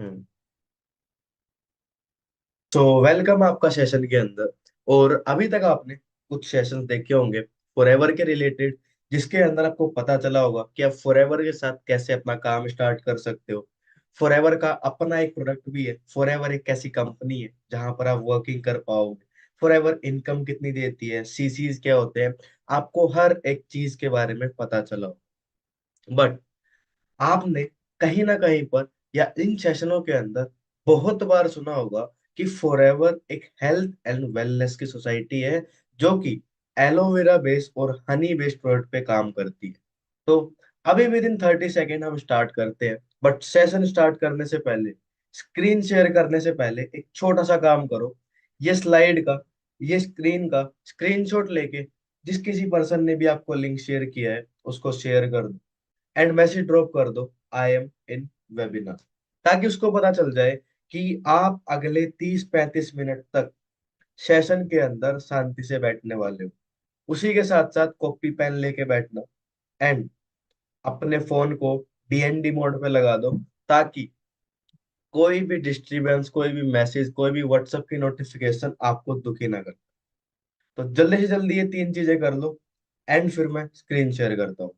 हम्म। तो वेलकम आपका सेशन के अंदर। और अभी तक आपने कुछ सेशंस देखे होंगे फॉरएवर के रिलेटेड, जिसके अंदर आपको पता चला होगा कि आप फॉरएवर के साथ कैसे अपना काम स्टार्ट कर सकते हो। फॉरएवर का अपना एक प्रोडक्ट भी है। फॉरएवर एक ऐसी कंपनी है जहां पर आप वर्किंग कर पाओगे। फॉरएवर इनकम कितनी देती है, सीसीज क्या होते हैं, आपको हर एक चीज के बारे में पता चला हो। बट आपने कहीं ना कहीं पर या इन सेशनों के अंदर बहुत बार सुना होगा कि फॉरएवर एक हेल्थ एंड वेलनेस की सोसाइटी है, जो कि एलोवेरा बेस्ड और हनी बेस्ड प्रोडक्ट पे काम करती है। तो अभी विद इन 30 सेकेंड हम स्टार्ट करते हैं। बट सेशन स्टार्ट करने से पहले, स्क्रीन शेयर करने से पहले एक छोटा सा काम करो। ये स्लाइड का, ये स्क्रीन का स्क्रीनशॉट लेके जिस किसी पर्सन ने भी आपको लिंक शेयर किया है उसको शेयर कर दो एंड मैसेज ड्रॉप कर दो, आई एम इन वेबिनार, ताकि उसको पता चल जाए कि आप अगले 30-35 मिनट तक सेशन के अंदर शांति से बैठने वाले हो। उसी के साथ साथ कॉपी पेन लेके बैठना एंड अपने फोन को डीएनडी मोड पे लगा दो, ताकि कोई भी डिस्टरबेंस, कोई भी मैसेज, कोई भी व्हाट्सएप की नोटिफिकेशन आपको दुखी ना कर। तो जल्दी से जल्दी ये तीन चीजें कर लो एंड फिर मैं स्क्रीन शेयर करता हूँ।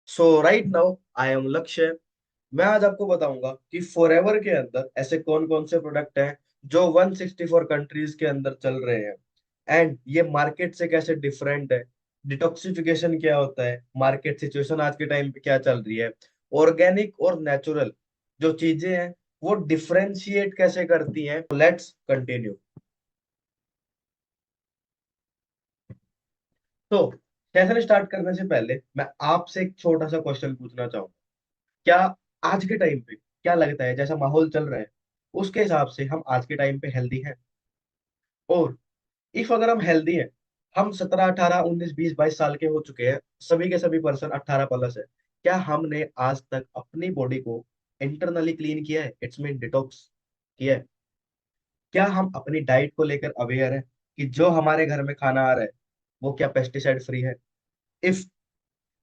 सो राइट नाउ आई एम लक्ष्य। मैं आज आपको बताऊंगा कि फॉरएवर के अंदर ऐसे कौन कौन से प्रोडक्ट हैं जो 164 कंट्रीज के अंदर चल रहे हैं एंड ये मार्केट से कैसे डिफरेंट है। डिटॉक्सिफिकेशन क्या होता है, मार्केट सिचुएशन आज के टाइम पे क्या चल रही है, ऑर्गेनिक और नेचुरल जो चीजें हैं वो डिफरेंशिएट कैसे करती हैं। Let's continue. तो सेशन स्टार्ट करने से पहले मैं आपसे एक छोटा सा क्वेश्चन पूछना चाहूंगा। क्या आज के टाइम पे क्या लगता है, जैसा माहौल चल रहा है उसके हिसाब से हम आज के टाइम पे हेल्दी हैं? और इफ अगर हम हेल्दी हैं, हम 17, 18, 19, 20, 22 साल के हो चुके हैं, सभी के सभी पर्सन 18 प्लस है, क्या हमने आज तक अपनी बॉडी को इंटरनली क्लीन किया है, इट्स मीन डिटॉक्स किया है? क्या हम अपनी डाइट को लेकर अवेयर है कि जो हमारे घर में खाना आ रहा है वो क्या पेस्टिसाइड फ्री है? इफ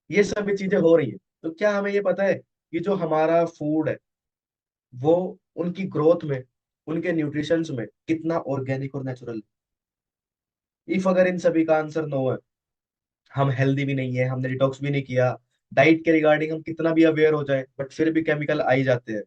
ये सभी चीजें हो रही है, तो क्या हमें ये पता है कि जो हमारा फूड है वो उनकी ग्रोथ में, उनके न्यूट्रिशंस में कितना ऑर्गेनिक और नेचुरल? इफ अगर इन सभी का आंसर नो है, हम हेल्दी भी नहीं है, हमने डिटॉक्स भी नहीं किया, डाइट के रिगार्डिंग हम कितना भी अवेयर हो जाए बट फिर भी केमिकल आ ही जाते हैं,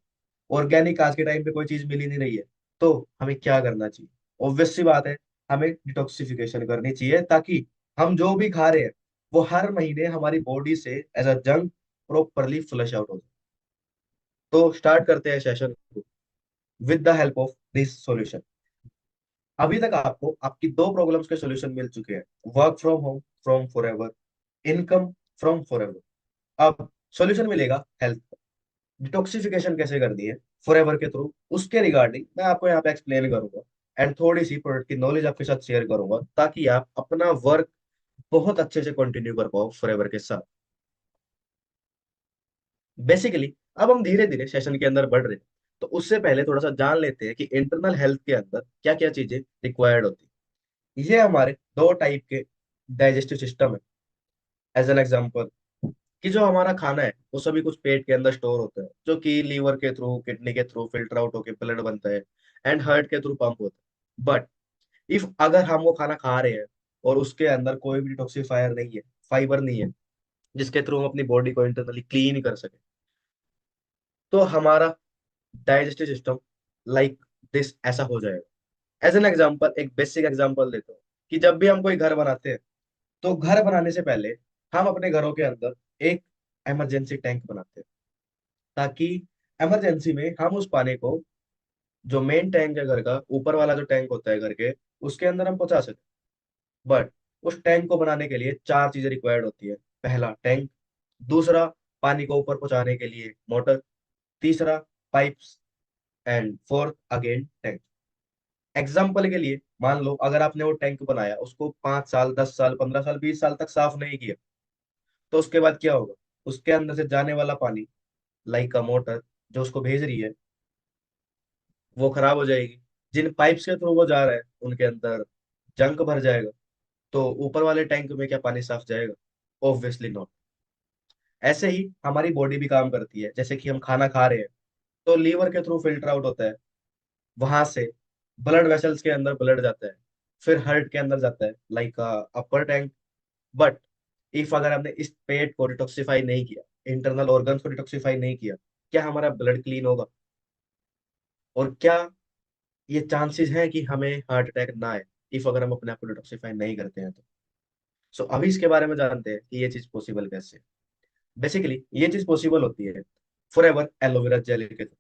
ऑर्गेनिक आज के टाइम पे कोई चीज मिल ही नहीं रही है, तो हमें क्या करना चाहिए? ऑब्वियस सी बात है, हमें डिटॉक्सिफिकेशन करनी चाहिए, ताकि हम जो भी खा रहे हैं वो हर महीने हमारी बॉडी से as a junk properly flush out हो जाए। तो स्टार्ट करते हैं सेशन को with the help of this solution. अभी तक आपको आपकी दो प्रॉब्लम्स के सॉल्यूशन मिल चुके हैं। Work from home from forever, income from forever. अब सॉल्यूशन मिलेगा हेल्थ। डिटॉक्सिफिकेशन कैसे करनी है फॉरएवर के थ्रू, उसके रिगार्डिंग मैं आपको यहाँ पे एक्सप्लेन करूंगा एंड थोड़ी सी प्रोडक्ट की नॉलेज आपके साथ शेयर करूंगा, ताकि आप अपना वर्क बहुत अच्छे से कंटिन्यू कर पाओ फॉरएवर के साथ। बेसिकली अब हम धीरे धीरे सेशन के अंदर बढ़ रहे हैं, तो उससे पहले थोड़ा सा जान लेते हैं कि इंटरनल हेल्थ के अंदर क्या क्या चीजें रिक्वायर्ड होती है। ये हमारे दो टाइप के डाइजेस्टिव सिस्टम है। एज एन एग्जांपल, कि जो हमारा खाना है वो सभी कुछ पेट के अंदर स्टोर होता है, जो कि लीवर के थ्रू, किडनी के थ्रू फिल्टर आउट होकर ब्लड बनता है एंड हार्ट के थ्रू पंप होता है। बट इफ अगर हम वो खाना खा रहे हैं और उसके अंदर कोई भी डिटॉक्सिफायर नहीं है, फाइबर नहीं है, जिसके थ्रू हम अपनी बॉडी को इंटरनली क्लीन कर सके, तो हमारा डाइजेस्टिव सिस्टम लाइक दिस ऐसा हो जाएगा। एज एन एग्जाम्पल, एक बेसिक एग्जाम्पल देता हूँ कि जब भी हम कोई घर बनाते हैं, तो घर बनाने से पहले हम अपने घरों के अंदर एक इमरजेंसी टैंक बनाते हैं, ताकि इमरजेंसी में हम उस पानी को, जो मेन टैंक है घर का, ऊपर वाला जो टैंक होता है घर के, उसके अंदर हम पहुंचा सकें। बट उस टैंक को बनाने के लिए चार चीजें रिक्वायर्ड होती है। पहला टैंक, दूसरा पानी को ऊपर पहुंचाने के लिए मोटर, तीसरा pipes, and fourth again tank. Example के लिए मान लो अगर आपने वो टैंक बनाया, उसको 5 साल, 10 साल, 15 साल, 20 साल तक साफ नहीं किया, तो उसके बाद क्या होगा? उसके अंदर से जाने वाला पानी, लाइक का मोटर जो उसको भेज रही है, वो खराब हो जाएगी। जिन पाइप्स के थ्रू वो जा रहा है उनके अंदर जंक भर जाएगा। तो ऊपर वाले टैंक में क्या पानी साफ जाएगा? Obviously not. ऐसे ही हमारी बॉडी भी काम करती है। जैसे कि हम खाना खा रहे हैं, तो लीवर के थ्रू फिल्टर आउट होता है, वहां से ब्लड वेसल्स के अंदर ब्लड जाता है, फिर हार्ट के अंदर जाता है, like upper tank. But if अगर हमने इस पेट को डिटॉक्सिफाई नहीं किया, इंटरनल ऑर्गन्स को डिटॉक्सिफाई नहीं किया, क्या हमारा ब्लड क्लीन होगा? और क्या ये चांसेस हैं कि हमें हार्ट अटैक ना आए, इफ अगर हम अपने आप को डिटॉक्सिफाई नहीं करते हैं तो? सो अभी इसके बारे में जानते हैं कि ये चीज पॉसिबल कैसे है। बेसिकली ये चीज पॉसिबल होती है फॉरएवर एलोवेरा जेल के थ्रू।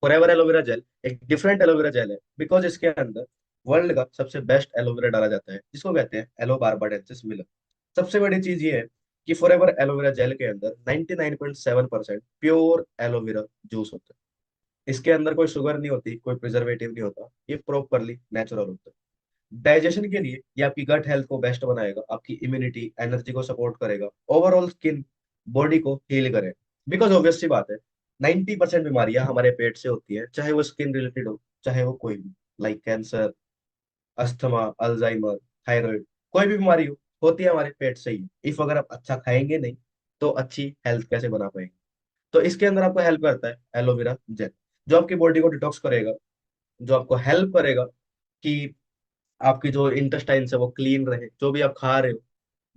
फॉरएवर एलोवेरा जेल एक डिफरेंट एलोवेरा जेल है, बिकॉज इसके अंदर वर्ल्ड का सबसे बेस्ट एलोवेरा डाला जाता है, जिसको कहते हैं एलो बारबाडेंसिस मिलर। सबसे बड़ी चीज ये है कि फॉरएवर एलोवेरा जेल के अंदर 99.7% प्योर एलोवेरा जूस होता है। इसके अंदर कोई शुगर नहीं होती, कोई प्रिजर्वेटिव नहीं होता, ये प्रॉपरली नेचुरल होता है। डाइजेशन के लिए ये आपकी गट हेल्थ को बेस्ट बनाएगा, आपकी इम्यूनिटी एनर्जी को सपोर्ट करेगा, ओवरऑल स्किन बॉडी को हील करेगा। बिकॉज ऑब्वियस सी बात है, 90% बीमारियां हमारे पेट से होती है, चाहे वो स्किन रिलेटेड हो, चाहे वो कोई भी, like cancer, asthma, Alzheimer, thyroid, कोई भी बीमारी होती है हमारे पेट से ही। इफ अगर आप अच्छा खाएंगे नहीं, तो अच्छी हेल्थ कैसे बना पाएंगे? तो इसके अंदर आपको हेल्प करता है एलोवेरा जेल, जो आपकी बॉडी को डिटॉक्स करेगा, जो आपको हेल्प करेगा कि आपकी जो इंटेस्टाइन्स है वो क्लीन रहे, जो भी आप खा रहे हो,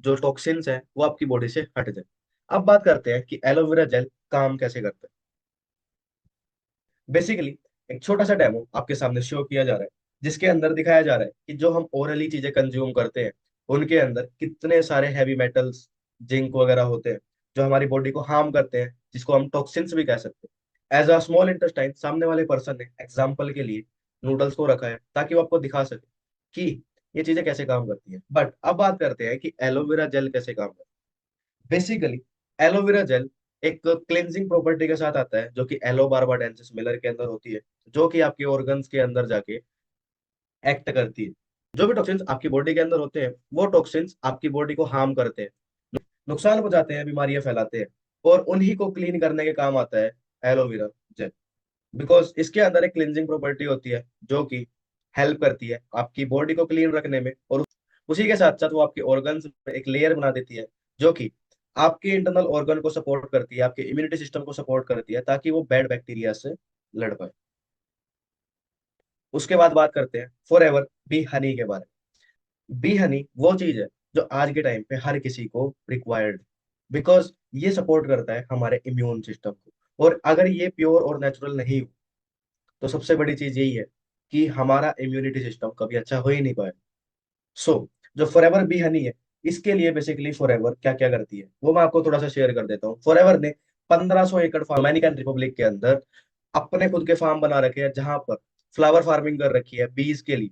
जो टॉक्सिन्स है वो आपकी बॉडी से हट जाए। अब बात करते हैं कि एलोवेरा जेल काम कैसे करता है। बेसिकली एक छोटा सा डेमो आपके सामने शो किया जा रहा है, जिसके अंदर दिखाया जा रहा है कि जो हम ओरली चीजें कंज्यूम करते हैं, उनके अंदर कितने सारे हैवी मेटल्स, जिंक वगैरह होते हैं, जो हमारी बॉडी को हार्म करते हैं, जिसको हम टॉक्सिन्स भी कह सकते हैं। एज अ स्मॉल इंटेस्टाइन, सामने वाले पर्सन ने एग्जाम्पल के लिए नूडल्स को रखा है, ताकि वो आपको दिखा सके कि ये चीजें कैसे काम करती हैं। बट अब बात करते हैं कि एलोवेरा जेल कैसे काम करता है। बेसिकली एलोवेरा जेल एक क्लेंजिंग प्रॉपर्टी के साथ आता है, जो कि एलो बारबाडेंसिस मिलर के अंदर होती है, जो कि आपके ऑर्गन्स के अंदर जाके एक्ट करती है। जो भी टॉक्सिन्स आपकी बॉडी के अंदर होते हैं, वो टॉक्सिन्स आपकी बॉडी को हार्म करते हैं, नुकसान पहुंचाते हैं, बीमारियां फैलाते हैं, और उन्हीं को क्लीन करने के काम आता है एलोवेरा जेल। बिकॉज इसके अंदर एक क्लींजिंग प्रॉपर्टी होती है, जो कि हेल्प करती है आपकी बॉडी को क्लीन रखने में, और उसी के साथ साथ वो आपके ऑर्गन्स में एक लेयर बना देती है, जो कि आपके इंटरनल ऑर्गन को सपोर्ट करती है, आपके इम्यूनिटी सिस्टम को सपोर्ट करती है, ताकि वो बैड बैक्टीरिया से लड़ पाए। उसके बाद बात करते हैं फॉर एवर बी हनी के बारे में। बी हनी वो चीज है जो आज के टाइम पे हर किसी को रिक्वायर्ड, बिकॉज ये सपोर्ट करता है हमारे इम्यून सिस्टम को। और अगर ये प्योर और नेचुरल नहीं हो, तो सबसे बड़ी चीज यही है कि हमारा इम्यूनिटी सिस्टम कभी अच्छा हो ही नहीं पाएगा। सो जो फॉरएवर बी हनी है, इसके लिए बेसिकली फॉरएवर क्या क्या करती है, वो मैं आपको थोड़ा सा शेयर कर देता हूँ। फॉरएवर ने 1500 एकड़ फार्म डोमिनिकन रिपब्लिक के अंदर अपने खुद के फार्म बना रखे हैं, जहां पर फ्लावर फार्मिंग कर रखी है बीज के लिए,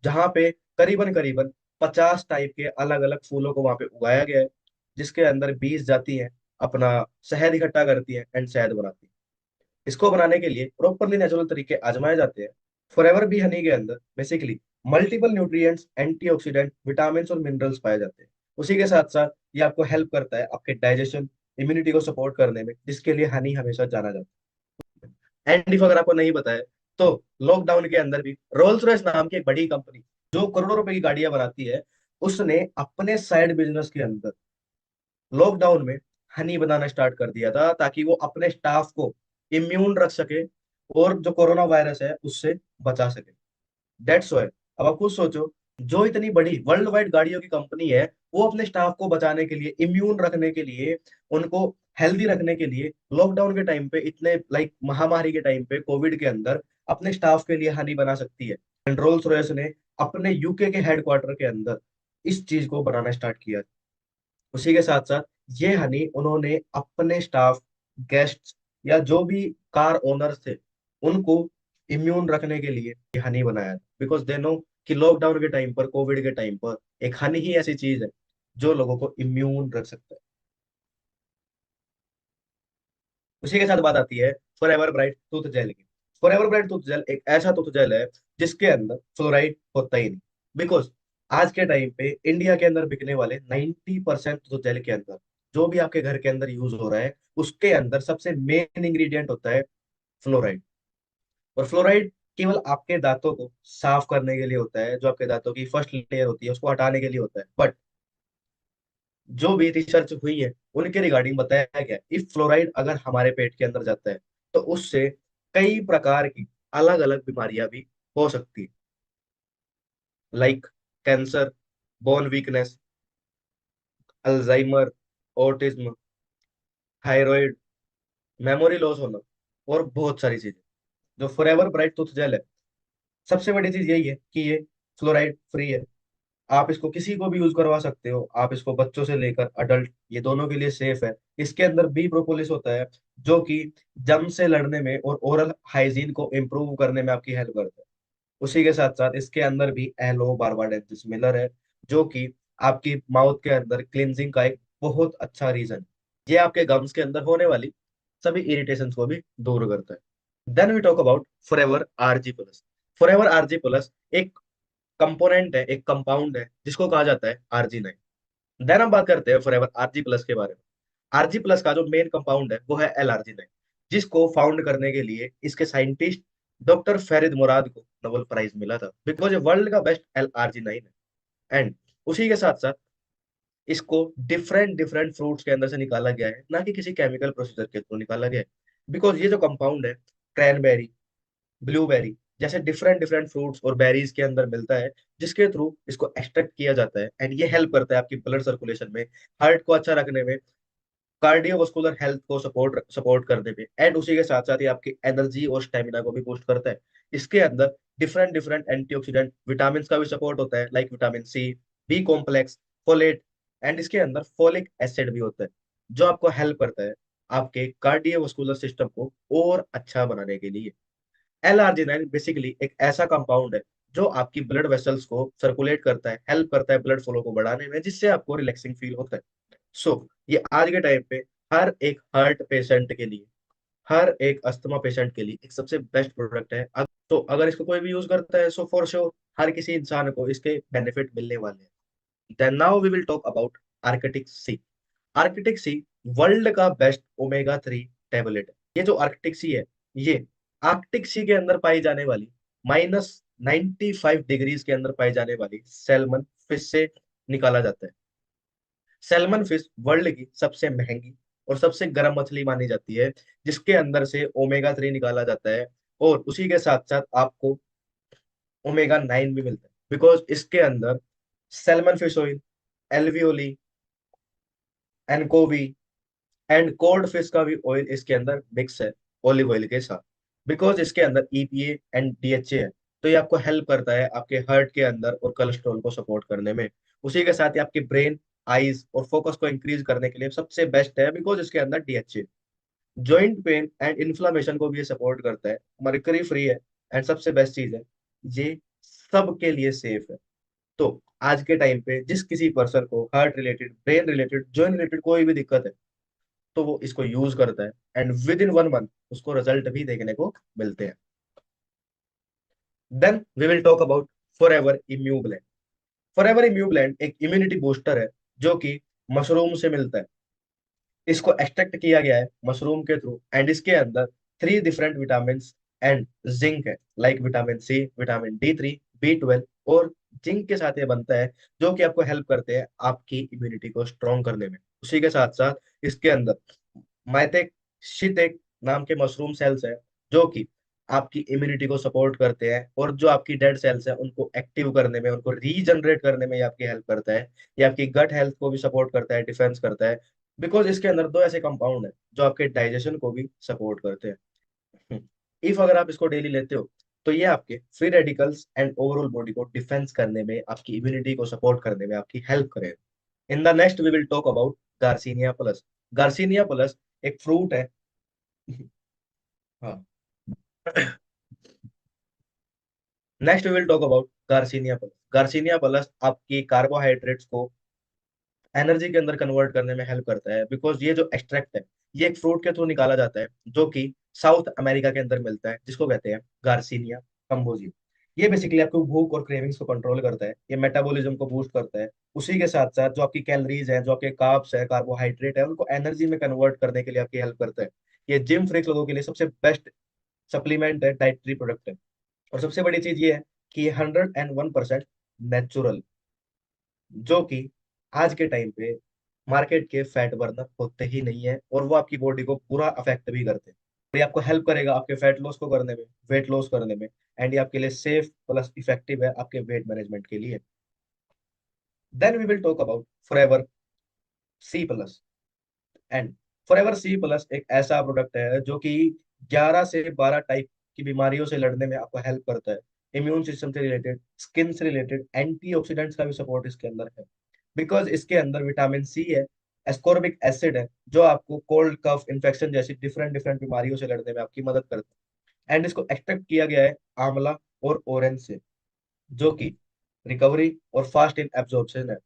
जहां पे करीबन करीबन 50 टाइप के अलग अलग फूलों को वहां पे उगाया गया है, जिसके अंदर बीज जाती हैं, अपना शहद इकट्ठा करती हैं एंड शहद बनाती हैं। इसको बनाने के लिए प्रॉपरली नेचुरल तरीके आजमाए जाते हैं। फॉरएवर बी हनी के अंदर basically multiple nutrients, antioxidant, vitamin और मिनरल्स पाए जाते हैं। उसी के साथ साथ ये आपको हेल्प करता है आपके डाइजेशन, इम्यूनिटी को सपोर्ट करने में, जिसके लिए हनी हमेशा जाना जाता है। एंड इफ अगर आपको नहीं पता है, तो लॉकडाउन के अंदर भी रोल्स रॉयस नाम की एक बड़ी कंपनी, जो करोड़ों रुपए की गाड़ियां बनाती है, उसने अपने साइड बिजनेस के अंदर लॉकडाउन में हनी बनाना स्टार्ट कर दिया था, ताकि वो अपने स्टाफ को इम्यून रख सके, और जो कोरोना वायरस है उससे बचा सके। दैट्स वाई अब आप खुद सोचो, जो इतनी बड़ी वर्ल्ड वाइड गाड़ियों की कंपनी है, वो अपने स्टाफ को बचाने के लिए, इम्यून रखने के लिए, उनको हेल्दी रखने के लिए, लॉकडाउन के टाइम पे, इतने लाइक महामारी के टाइम पे, कोविड के अंदर अपने स्टाफ के लिए हनी बना सकती है। एंड रोल्स रॉयस ने अपने यूके के हेडक्वार्टर के अंदर इस चीज को बनाना स्टार्ट किया। उसी के साथ साथ ये हनी उन्होंने अपने स्टाफ, गेस्ट, या जो भी कार ओनर्स थे, उनको इम्यून रखने के लिए ये हनी बनाया, बिकॉज दे नो कि लॉकडाउन के टाइम पर, कोविड के टाइम पर, एक हनी ही ऐसी चीज है जो लोगों को इम्यून रख सकता है। उसी के साथ बात आती है फॉरएवर ब्राइट टूथ जेल की। फॉरएवर ब्राइट टूथ जेल एक ऐसा टूथ जेल है जिसके अंदर फ्लोराइड होता ही नहीं। बिकॉज आज के टाइम पे इंडिया के अंदर बिकने वाले 90% टूथ जेल के अंदर, जो भी आपके घर के अंदर यूज हो रहा है, उसके अंदर सबसे मेन इंग्रेडिएंट होता है फ्लोराइड। और फ्लोराइड केवल आपके दांतों को साफ करने के लिए होता है, जो आपके दांतों की फर्स्ट लेयर होती है उसको हटाने के लिए होता है। बट जो भी रिसर्च हुई है उनके रिगार्डिंग बताया गया, इफ फ्लोराइड अगर हमारे पेट के अंदर जाता है तो उससे कई प्रकार की अलग अलग बीमारियां भी हो सकती है, like cancer, bone weakness, Alzheimer, autism, thyroid, memory loss होना, और बहुत सारी चीजें। जो फॉरएवर ब्राइट टूथ जेल है, सबसे बड़ी चीज यही है कि ये फ्लोराइड फ्री है। आप इसको किसी को भी यूज करवा सकते हो, आप इसको बच्चों से लेकर अडल्ट ये दोनों के लिए सेफ है। इसके अंदर बी प्रोपोलिस होता है, जो कि जम से लड़ने में और ओरल हाइजीन को इम्प्रूव करने में आपकी हेल्प करता है। उसी के साथ साथ इसके अंदर भी एलो बार्बाडेंसिस मिलर है, जो कि आपकी माउथ के अंदर क्लिनजिंग का एक बहुत अच्छा रीजन है। ये आपके गम्स के अंदर होने वाली सभी इरिटेशन को भी दूर करता है। Then we talk about Forever RG plus. Forever RG plus एक कंपोनेंट है, एक कंपाउंड है जिसको कहा जाता है आरजी 9। देन हम बात करते हैं फॉरएवर आरजी प्लस के बारे में। आरजी प्लस का जो मेन कंपाउंड है वो है LRG 9, जिसको फाउंड करने के लिए इसके साइंटिस्ट डॉक्टर फेरिद मुराद को नोबेल प्राइज मिला था, बिकॉज ये वर्ल्ड का बेस्ट LRG 9 है। एंड उसी के साथ साथ इसको डिफरेंट डिफरेंट फ्रूट्स के अंदर से निकाला गया है, ना कि किसी केमिकल प्रोसीजर के थ्रू निकाला गया है। बिकॉज ये जो कंपाउंड है क्रैनबेरी, ब्लूबेरी जैसे डिफरेंट डिफरेंट फ्रूट्स और बेरीज के अंदर मिलता है, जिसके थ्रू इसको एक्सट्रैक्ट किया जाता है। एंड ये हेल्प करता है आपकी ब्लड सर्कुलेशन में, हार्ट को अच्छा रखने में, कार्डियोवास्कुलर हेल्थ को सपोर्ट सपोर्ट करने में, एंड उसी के साथ साथ ये आपकी एनर्जी और स्टेमिना को भी बूस्ट करता है। इसके अंदर डिफरेंट डिफरेंट एंटीऑक्सीडेंट विटामिन का भी सपोर्ट होता है, like vitamin C, B complex, folate, and इसके अंदर फोलिक एसिड भी होता है, जो आपको हेल्प करता है आपके कार्डियोवास्कुलर सिस्टम को और अच्छा बनाने के लिए। LRG 9 बेसिकली एक ऐसा कंपाउंड है जो आपकी ब्लड वेसल्स को सर्कुलेट करता है, हेल्प करता है ब्लड फ्लो को बढ़ाने में, जिससे आपको रिलैक्सिंग फील होता है। सो ये आज के टाइम पे हर एक हार्ट पेशेंट के लिए, हर एक अस्थमा पेशेंट के लिए एक सबसे बेस्ट प्रोडक्ट है। तो अगर इसको कोई भी यूज करता है, सो फॉर श्योर हर किसी इंसान को इसके बेनिफिट मिलने वाले हैं। Then now we will talk about Arctic Sea. Arctic Sea world का बेस्ट ओमेगा 3 टेबलेट है। ये जो आर्किटिक सी है, ये आर्कटिक सी के अंदर पाई जाने वाली -95 डिग्रीज के अंदर पाई जाने वाली सैल्मन फिश से निकाला जाता है। सैल्मन फिश वर्ल्ड की सबसे महंगी और सबसे गर्म मछली मानी जाती है, जिसके अंदर से ओमेगा 3 निकाला जाता है। और उसी के साथ साथ आपको ओमेगा 9 भी मिलता है, बिकॉज इसके अंदर salmon fish oil, alveoli, anchovy and cold fish का भी ऑयल इसके अंदर मिक्स है ऑलिव ऑयल के साथ। बिकॉज इसके अंदर EPA एंड DHA है, तो ये आपको हेल्प करता है आपके हार्ट के अंदर और कोलेस्ट्रॉल को सपोर्ट करने में। उसी के साथ ही आपके ब्रेन, आईज और फोकस को इंक्रीज करने के लिए सबसे बेस्ट है, बिकॉज इसके अंदर DHA। Joint pain and inflammation को भी ये सपोर्ट करता है, मरकरी फ्री है, एंड सबसे बेस्ट चीज है, ये सबके लिए सेफ है। तो आज के टाइम पे जिस किसी पर्सन को heart related, brain related, joint related कोई भी दिक्कत है, तो वो इसको यूज करता है, एंड विद इन 1 मंथ उसको रिजल्ट भी देखने को मिलते हैं। Then we will talk about Forever Immublend. Forever Immublend एक इम्यूनिटी बूस्टर है, जो कि मशरूम से मिलता है। इसको एक्सट्रैक्ट किया गया है मशरूम के थ्रू, एंड इसके अंदर 3 डिफरेंट विटामिन एंड जिंक है, like vitamin C, vitamin D3, B12, और जिंक के साथ ये बनता है, जो कि आपको हेल्प करते हैं आपकी इम्यूनिटी को स्ट्रॉन्ग करने में। उसी के साथ साथ इसके अंदर माइटेक शीटेक नाम के मशरूम सेल्स है, जो कि आपकी इम्यूनिटी को सपोर्ट करते हैं, और जो आपकी डेड सेल्स है उनको एक्टिव करने में, उनको रीजनरेट करने में ये आपकी हेल्प करता है। ये आपकी गट हेल्थ को भी सपोर्ट करता है, डिफेंस करता है, बिकॉज इसके अंदर दो ऐसे कंपाउंड है जो आपके डाइजेशन को भी सपोर्ट करते हैं। इफ अगर आप इसको डेली लेते हो, तो ये आपके free radicals and overall body को डिफेंस करने में, आपकी इम्यूनिटी को सपोर्ट करने में आपकी हेल्प करेगा। In the next we will talk about Garcinia plus. Garcinia plus एक फ्रूट है। हाँ। Next we will talk about Garcinia plus. Garcinia plus आपकी कार्बोहाइड्रेट्स को एनर्जी के अंदर कन्वर्ट करने में हेल्प करता है, बिकॉज ये जो एक्सट्रैक्ट है ये एक फ्रूट के थ्रू निकाला जाता है जो कि साउथ अमेरिका के अंदर मिलता है, जिसको कहते हैं गार्सिनिया कंबोजिया। ये बेसिकली आपको भूख और क्रेविंग्स को कंट्रोल करता है, ये मेटाबॉलिज्म को बूस्ट करता है। उसी के साथ साथ जो आपकी कैलोरीज है, जो आपके कार्ब्स है, कार्बोहाइड्रेट है, उनको एनर्जी में कन्वर्ट करने के लिए आपकी हेल्प करता है। ये जिम फ्रीक लोगों के लिए सबसे बेस्ट सप्लीमेंट है, डाइटरी प्रोडक्ट है। और सबसे बड़ी चीज ये है कि ये 101% नेचुरल, जो कि आज के टाइम पे मार्केट के फैट बर्नर होते ही नहीं है, और वो आपकी बॉडी को पूरा अफेक्ट भी करते हैं। और ये आपको हेल्प करेगा आपके फैट लॉस को करने में, वेट लॉस करने में। एंड ये आपके लिए सेफ प्लस इफेक्टिव है आपके वेट मैनेजमेंट के लिए। Then we will talk about Forever C plus. And Forever C plus एक ऐसा प्रोडक्ट है जो कि 11 से 12 टाइप की बीमारियों से लड़ने में आपको हेल्प करता है। इम्यून सिस्टम से रिलेटेड, स्किन से रिलेटेड, एंटीऑक्सीडेंट्स का भी सपोर्ट इसके अंदर है। बिकॉज इसके अंदर विटामिन सी है, एस्कॉर्बिक एसिड है, जो आपको कोल्ड कफ इन्फेक्शन जैसी डिफरेंट डिफरेंट बीमारियों से लड़ने में आपकी मदद करता है। एंड इसको एक्सट्रैक्ट किया गया है आंवला और ऑरेंज से, जो कि रिकवरी और फास्ट इन एब्जॉर्प्शन है।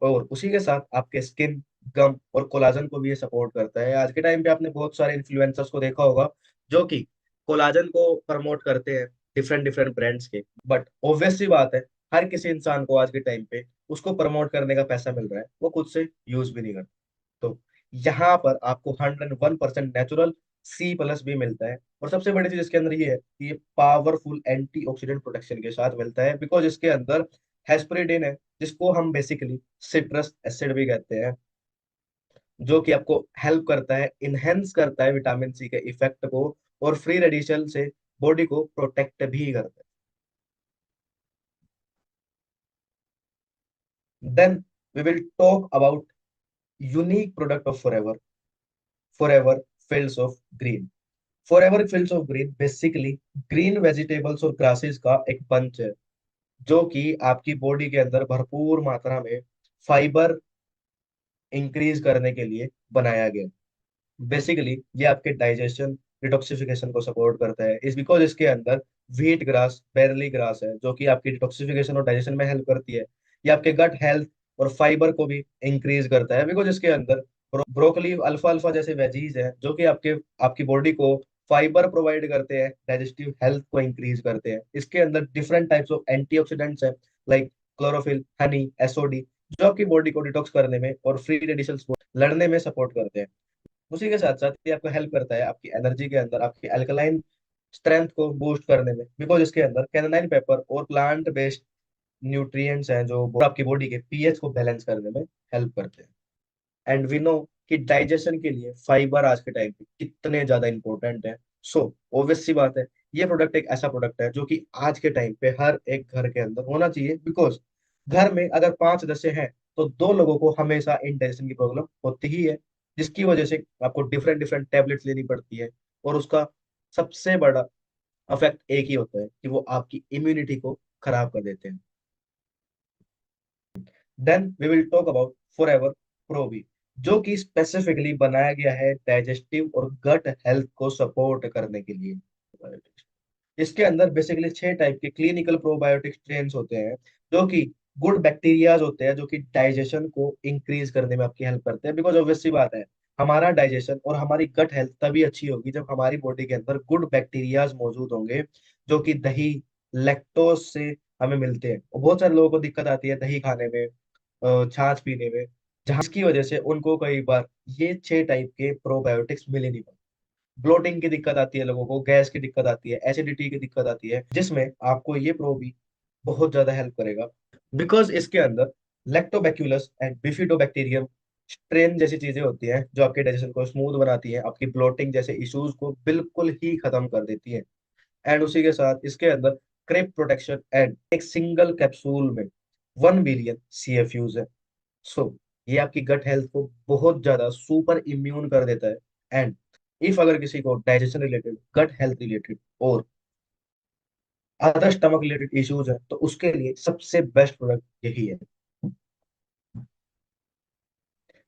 और उसी के साथ आपके स्किन, गम और कोलाजन को भी ये सपोर्ट करता है। आज के टाइम पे आपने बहुत सारे इन्फ्लुएंसर्स को देखा होगा जो कि कोलाजन को प्रमोट करते हैं, डिफरेंट डिफरेंट ब्रांड्स के। बट ऑब्वियस सी बात है, हर किसी इंसान को आज के टाइम पे उसको प्रमोट करने का पैसा मिल रहा है, वो खुद से यूज भी नहीं करता। तो यहाँ पर आपको 101% नेचुरल सी प्लस भी मिलता है। और सबसे बड़ी चीज इसके अंदर ये है कि ये पावरफुल एंटीऑक्सीडेंट प्रोटेक्शन के साथ मिलता है, बिकॉज इसके अंदर हेस्परिडिन है, जिसको हम बेसिकली सिट्रस एसिड भी कहते हैं, जो कि आपको हेल्प करता है, इनहेंस करता है विटामिन सी के इफेक्ट को, और फ्री रेडिकल से बॉडी को प्रोटेक्ट भी करता है। Then we will talk about unique product of Forever, Forever fields of green. Forever fields of green basically green vegetables और ग्रासेस का एक बंच है, जो कि आपकी बॉडी के अंदर भरपूर मात्रा में फाइबर इंक्रीज करने के लिए बनाया गया। बेसिकली ये आपके डाइजेशन, डिटॉक्सिफिकेशन को सपोर्ट करता है। इस बिकॉज इसके अंदर व्हीट ग्रास, बेरली ग्रास है, जो कि आपकी डिटॉक्सिफिकेशन और डाइजेशन में हेल्प करती है। ये आपके गट हेल्थ और फाइबर को भी इंक्रीज करता है, बिकॉज इसके अंदर ब्रोकली, अल्फा अल्फा जैसे वेजीज हैं, जो कि आपके आपकी बॉडी को फाइबर प्रोवाइड करते हैं, डाइजेस्टिव हेल्थ को इंक्रीज करते हैं। इसके अंदर डिफरेंट टाइप्स ऑफ एंटीऑक्सीडेंट्स हैं, लाइक क्लोरोफिल, हनी, एसओडी, जो आपकी बॉडी को डिटॉक्स करने में और फ्री रेडिकल्स को लड़ने में सपोर्ट करते हैं। उसी के साथ साथ ये आपको हेल्प करता है आपकी एनर्जी के अंदर, आपकी अल्कलाइन स्ट्रेंथ को बूस्ट करने में, बिकॉज इसके अंदर कैनाइन पेपर और प्लांट बेस्ड न्यूट्रिएंट्स हैं, जो आपकी बॉडी के पीएच को बैलेंस करने में हेल्प करते हैं। एंड वी नो कि डाइजेशन के लिए फाइबर आज के टाइम पे कितने ज्यादा इंपॉर्टेंट है। सो ऑब्वियस सी बात है, ये प्रोडक्ट एक ऐसा प्रोडक्ट है जो कि आज के टाइम पे हर एक घर के अंदर होना चाहिए, बिकॉज घर में अगर 5 सदस्य हैं तो 2 लोगों को हमेशा इंडाइजेशन की प्रॉब्लम होती ही है, जिसकी वजह से आपको डिफरेंट डिफरेंट टेबलेट्स लेनी पड़ती है। और उसका सबसे बड़ा अफेक्ट एक ही होता है कि वो आपकी इम्यूनिटी को खराब कर देते हैं। Then we will talk about Forever Probi, जो कि स्पेसिफिकली बनाया गया है डाइजेस्टिव और गट हेल्थ को सपोर्ट करने के लिए। इसके अंदर बेसिकली 6 टाइप के क्लिनिकल प्रोबायोटिक स्ट्रेन्स होते हैं, जो कि गुड बैक्टीरियाज होते हैं, जो कि डाइजेशन को इंक्रीज करने में आपकी हेल्प करते हैं। बिकॉज ऑब्वियस सी बात है, हमारा डाइजेशन और हमारी गट हेल्थ तभी अच्छी होगी जब हमारी बॉडी के अंदर गुड बैक्टीरियाज मौजूद होंगे, जो कि दही, लैक्टोज से हमें मिलते हैं। और बहुत सारे लोगों को दिक्कत आती है दही खाने में, छाछ पीने में, जहाँ इसकी वजह से उनको कई बार ये 6 टाइप के प्रोबायोटिक्स मिल ही नहीं पाते। ब्लोटिंग की दिक्कत आती है लोगों को, गैस की दिक्कत आती है, एसिडिटी की दिक्कत आती है, जिसमें आपको ये प्रो भी बहुत ज्यादा हेल्प करेगा। बिकॉज इसके अंदर लैक्टोबैक्यूलस एंड बिफिडोबैक्टीरियम स्ट्रेन जैसी चीजें होती हैं, जो आपके डाइजेशन को स्मूथ बनाती हैं, आपकी ब्लोटिंग जैसे इश्यूज को बिल्कुल ही खत्म कर देती है। एंड उसी के साथ इसके अंदर क्रेप प्रोटेक्शन एंड एक सिंगल कैप्सूल में 1 बिलियन CFUs है। सो ये आपकी गट हेल्थ को बहुत ज्यादा सुपर इम्यून कर देता है। एंड इफ अगर किसी को digestion related, gut health related और अदर स्टमक रिलेटेड इश्यूज है, तो उसके लिए सबसे बेस्ट प्रोडक्ट यही है।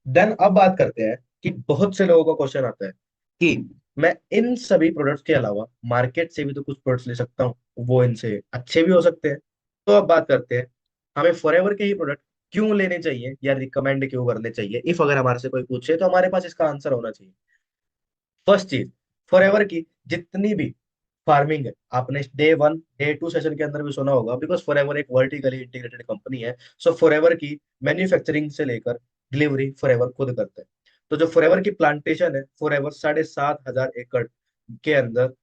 देन अब बात करते हैं कि बहुत से लोगों को क्वेश्चन आता है कि मैं इन सभी प्रोडक्ट्स के अलावा मार्केट से भी तो कुछ प्रोडक्ट्स ले सकता हूँ, वो इनसे अच्छे भी हो सकते हैं। तो अब बात करते हैं, हमें फॉरएवर के ही प्रोडक्ट क्यों लेने चाहिए या रिकमेंड क्यों करने चाहिए। इफ अगर हमारे से कोई पूछे तो हमारे पास इसका आंसर होना चाहिए। फर्स्ट चीज, फॉरएवर की जितनी भी फार्मिंग है, आपने डे 1 डे 2 सेशन के अंदर भी सुना होगा, बिकॉज फॉरएवर एक वर्टिकली इंटीग्रेटेड कंपनी है। सो फॉरएवर की मैन्युफैक्चरिंग से लेकर डिलीवरी फॉरएवर खुद करता है। तो जो फॉरएवर की प्लांटेशन है, फॉरएवर 7,500 एकड़ के अंदर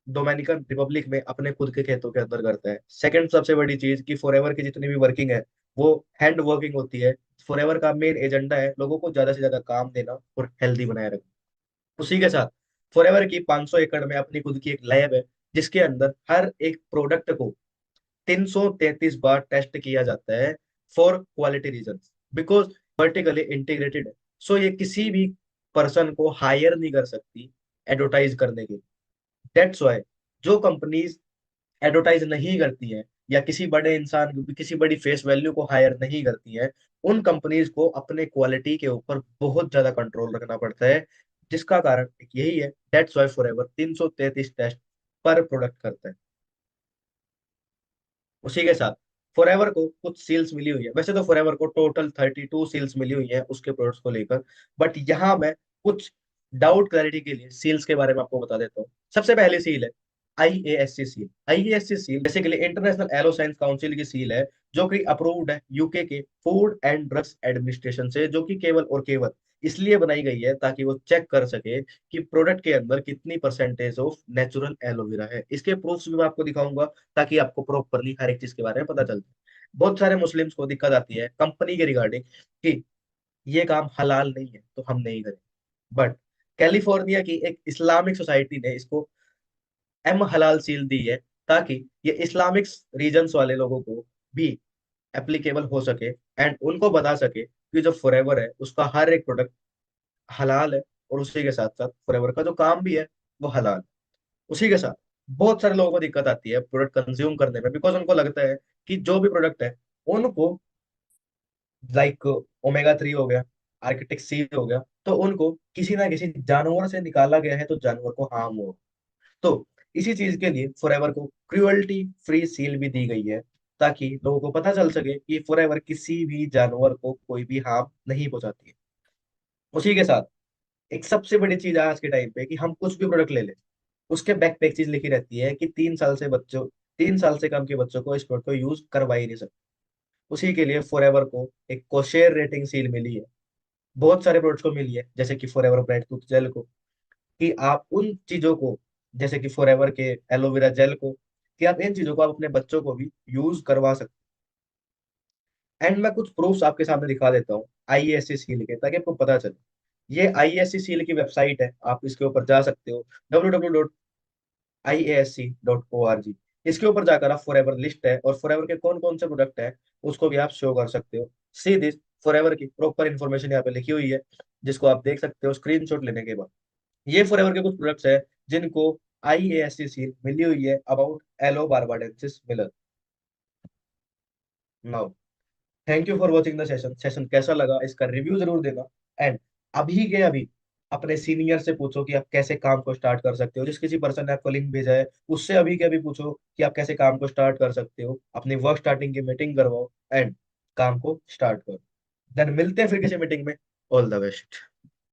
डोमिनिकन रिपब्लिक में अपने खुद के खेतों के अंदर करता है। सेकंड सबसे बड़ी चीज कि फॉरएवर की जितनी भी वर्किंग है वो हैंड वर्किंग होती है। फॉरएवर का मेन एजेंडा है लोगों को ज्यादा से ज्यादा काम देना और हेल्दी बनाए रखना। उसी के साथ फॉरएवर की 500 एकड़ में अपनी खुद की एक लैब है, जिसके अंदर हर एक प्रोडक्ट को 333 बार टेस्ट किया जाता है for quality reason, because vertically integrated है। सो ये किसी भी पर्सन को हायर नहीं कर सकती एडवर्टाइज करने के। दैट्स वाई जो कंपनीज एडवर्टाइज नहीं करती हैं या किसी बड़े इंसान, किसी बड़ी फेस वैल्यू को हायर नहीं करती हैं, उन कंपनीज को अपने क्वालिटी के ऊपर बहुत ज्यादा कंट्रोल रखना पड़ता है। जिसका कारण एक यही है, दैट्स वाई फॉरएवर 333 टेस्ट पर प्रोडक्ट करता है। उसी के साथ फॉरएवर को कुछ सील्स मिली हुई है, वैसे तो फॉरएवर को टोटल 32 सील्स मिली हुई है उसके प्रोडक्ट्स को लेकर। बट यहाँ मैं कुछ डाउट क्लैरिटी के लिए सील्स के बारे में आपको बता देता हूँ। सबसे पहली सील है IASC seal. IASC seal basically International Aero Science Council की सील है, जो कि अप्रूव्ड है यूके के फूड एंड ड्रग्स एडमिनिस्ट्रेशन से, जो कि केवल और केवल इसलिए बनाई गई है ताकि वो चेक कर सके कि प्रोडक्ट के अंदर कितनी परसेंटेज ऑफ नेचुरल एलोवेरा है। इसके प्रूफ्स भी मैं आपको दिखाऊंगा ताकि आपको प्रॉपरली हर एक चीज के बारे में पता चल जाए। बहुत सारे मुस्लिम्स को दिक्कत आती है कंपनी के रिगार्डिंग कि ये काम हलाल नहीं है तो हम नहीं करें। बट कैलिफोर्निया की एक इस्लामिक सोसाइटी ने इसको एम हलाल सील दी है, ताकि ये इस्लामिक रीजन्स वाले लोगों को भी एप्लीकेबल हो सके एंड उनको बता सके कि जो फॉरएवर है उसका हर एक प्रोडक्ट हलाल है, और उसी के साथ साथ फॉरएवर का जो काम भी है वो हलाल है। उसी के साथ बहुत सारे लोगों को दिक्कत आती है प्रोडक्ट कंज्यूम करने में, बिकॉज उनको लगता है कि जो भी प्रोडक्ट है उनको, लाइक ओमेगा 3 हो गया, आर्किटेक्ट सी हो गया, तो उनको किसी ना किसी जानवर से निकाला गया है तो जानवर को हार्म हो। तो इसी चीज के लिए फॉरएवर को क्रुएल्टी फ्री सील भी दी गई है, ताकि लोगों को पता चल सके कि फॉरएवर किसी भी जानवर को कोई भी हार्म नहीं पहुंचाती है। उसी के साथ एक सबसे बड़ी चीज आज के टाइम पे कि हम कुछ भी प्रोडक्ट ले लें, उसके बैक पे एक चीज लिखी रहती है कि 3 साल से कम के बच्चों को इस प्रोडक्ट को यूज करवा ही नहीं सकते। उसी के लिए फॉरएवर को एक कोशेर रेटिंग सील मिली है। बहुत सारे प्रोडक्ट्स को मिली है, जैसे कि फॉरएवर ब्राइट टूथ जेल को, कि आप उन चीजों को, जैसे कि फॉरएवर के एलोवेरा जेल को, कि आप इन चीजों को आप अपने बच्चों को भी यूज करवा सकते हैं। एंड मैं कुछ प्रूफ्स आपके सामने दिखा देता हूँ आईएएससी सील के, ताकि आपको पता चले। ये आईएएससी सील की वेबसाइट है, आप इसके ऊपर जा सकते हो, www.iasc.org। इसके ऊपर जाकर आप फॉरएवर लिस्ट है और फॉरएवर के कौन कौन से प्रोडक्ट है उसको भी आप शो कर सकते हो। सी दिस, फॉरएवर की प्रॉपर इन्फॉर्मेशन यहाँ पे लिखी हुई है, जिसको आप देख सकते हो स्क्रीनशॉट लेने के बाद। ये फॉरएवर के कुछ प्रोडक्ट्स है जिनको आईएएससी सील मिली हुई है about aloe barbadensis Miller. Now, thank you for watching the session. Session कैसा लगा इसका रिव्यू जरूर देना। एंड अभी के अभी अपने सीनियर से पूछो कि आप कैसे काम को स्टार्ट कर सकते हो। जिस किसी पर्सन ने आपको लिंक भेजा है उससे अभी के अभी पूछो कि आप कैसे काम को स्टार्ट कर सकते हो। अपनी वर्क स्टार्टिंग की मीटिंग करवाओ एंड काम को स्टार्ट करो। देन मिलते हैं फिर किसी मीटिंग में। All the best.